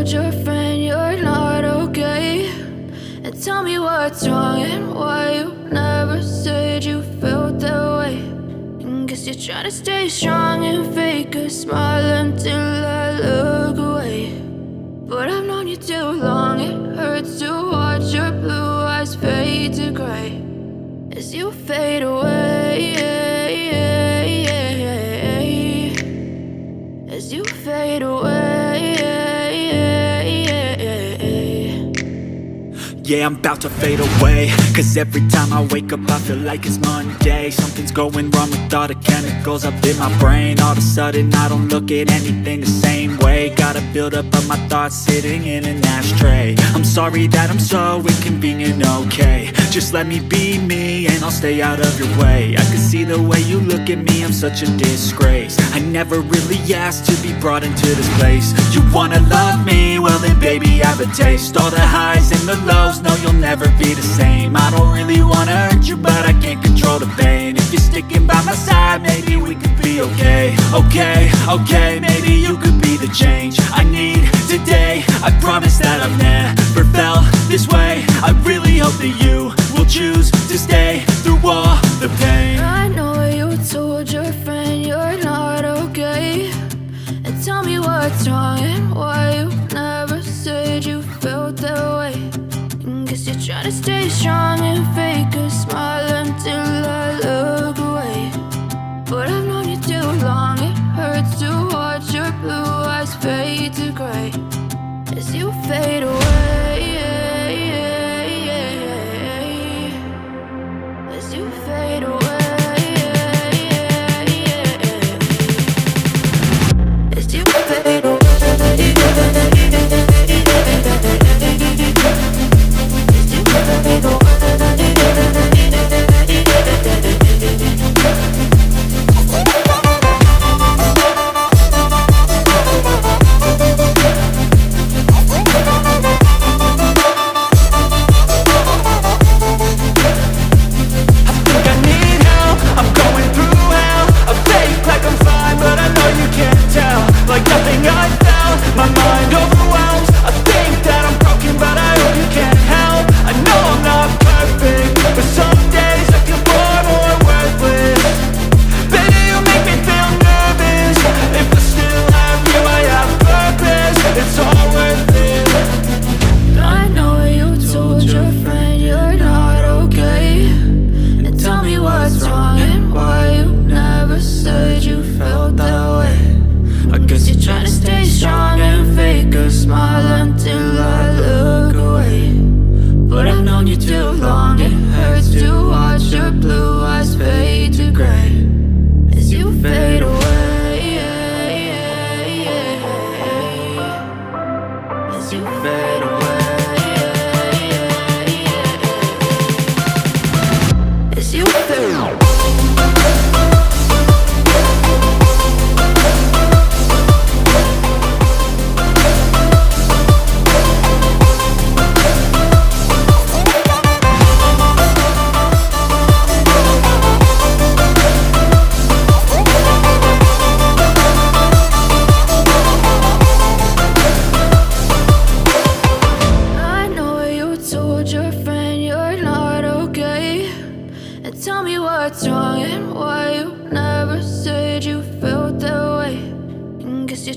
told your friend you're not okay? And tell me what's wrong and why you never said you felt that way. And guess you're trying to stay strong and fake a smile until I look away. But I've known you too long, it hurts to watch your blue eyes fade to gray as you fade away, as you fade away. Yeah, I'm about to fade away, cause every time I wake up I feel like it's Monday. Something's going wrong with all the chemicals up in my brain. All of a sudden I don't look at anything the same way. Got a build-up of my thoughts sitting in an ashtray. I'm sorry that I'm so inconvenient, okay? Just let me be me and I'll stay out of your way. I can see the way you look at me, I'm such a disgrace. I never really asked to be brought into this place. You wanna love me? Well then baby I have a taste. All the highs and the lows, no, you'll never be the same. I don't really wanna hurt you, but I can't control the pain. If you're sticking by my side, maybe we could be okay. Okay, maybe you could be the change I need today. I promise that I've never felt this way. I really hope that you will choose to stay through all the pain. I know you told your friend you're not okay. And tell me what's wrong and why you never said you felt that way. Guess you're trying to stay strong and fake a smile until I look away. But I've known you too long, it hurts to watch your blue eyes fade to gray as you fade away, as you fade away, as you fade away.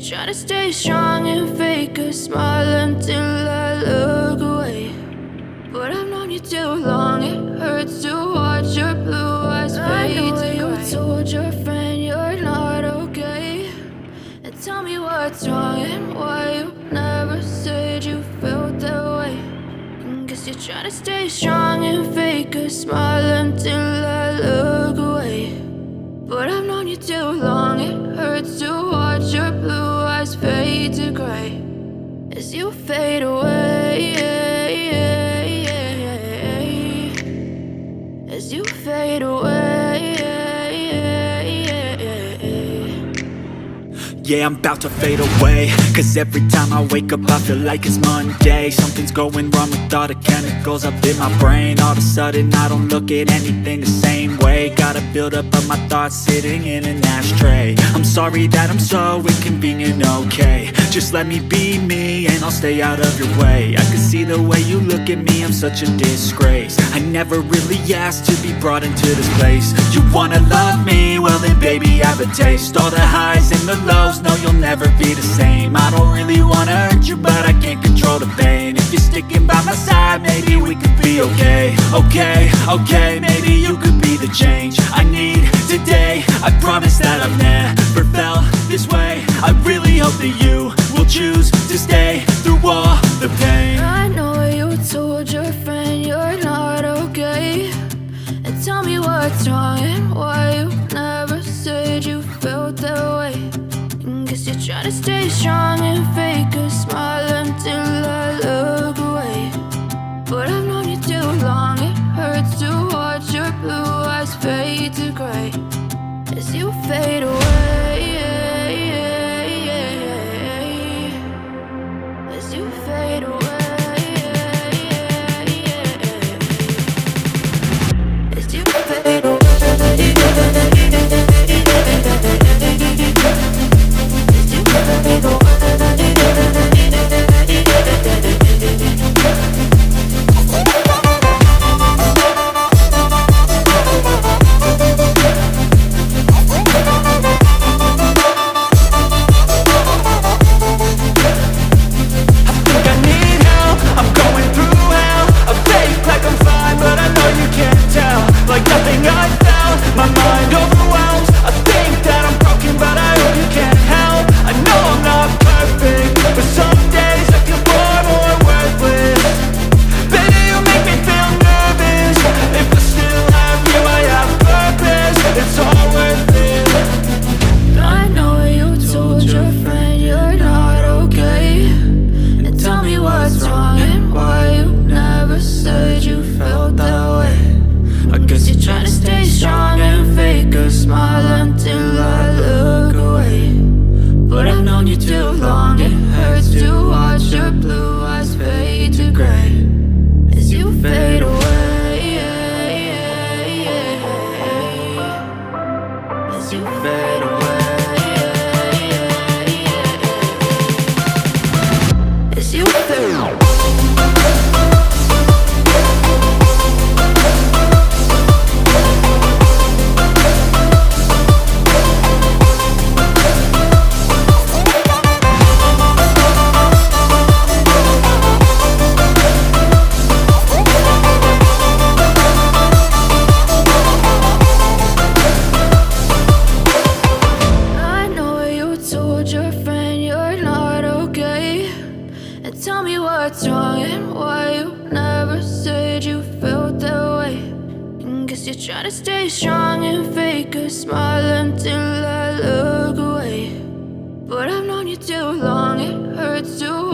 Try to stay strong and fake a smile until I look away. But I've known you too long, it hurts to watch your blue eyes fade to gray. You told your friend you're not okay. And tell me what's wrong and why you never said you felt that way. And guess you're trying to stay strong and fake a smile until I look away. But I've known you too long, it hurts to watch your blue eyes fade to gray as you fade away, as you fade away. Yeah, I'm about to fade away, cause every time I wake up I feel like it's Monday. Something's going wrong with all the chemicals up in my brain. All of a sudden I don't look at anything the same way. Got a build-up of my thoughts sitting in an ashtray. I'm Sorry that I'm so inconvenient, okay. Just let me be me and I'll stay out of your way. I can see the way you look at me, I'm such a disgrace. I never really asked to be brought into this place. You wanna love me? Well then baby, have a taste. All the highs and the lows, no you'll never be the same. I don't really wanna hurt you, but I can't control the pain. If you're sticking by my side, maybe we could be okay. Okay, maybe you could be the change I need today. I promise that I've never felt this way. I really hope that you will choose to stay through all the pain. I know you told your friend you're not okay, and tell me what's wrong and why you never said you felt that way. Guess you're trying to stay strong and fake a smile until I look away. But I've known you too long, it hurts to watch your blue eyes fade to gray as you fade away. As you fade away. As you fade away. Try to stay strong and fake a smile until I look away. But I've known you too long, it hurts to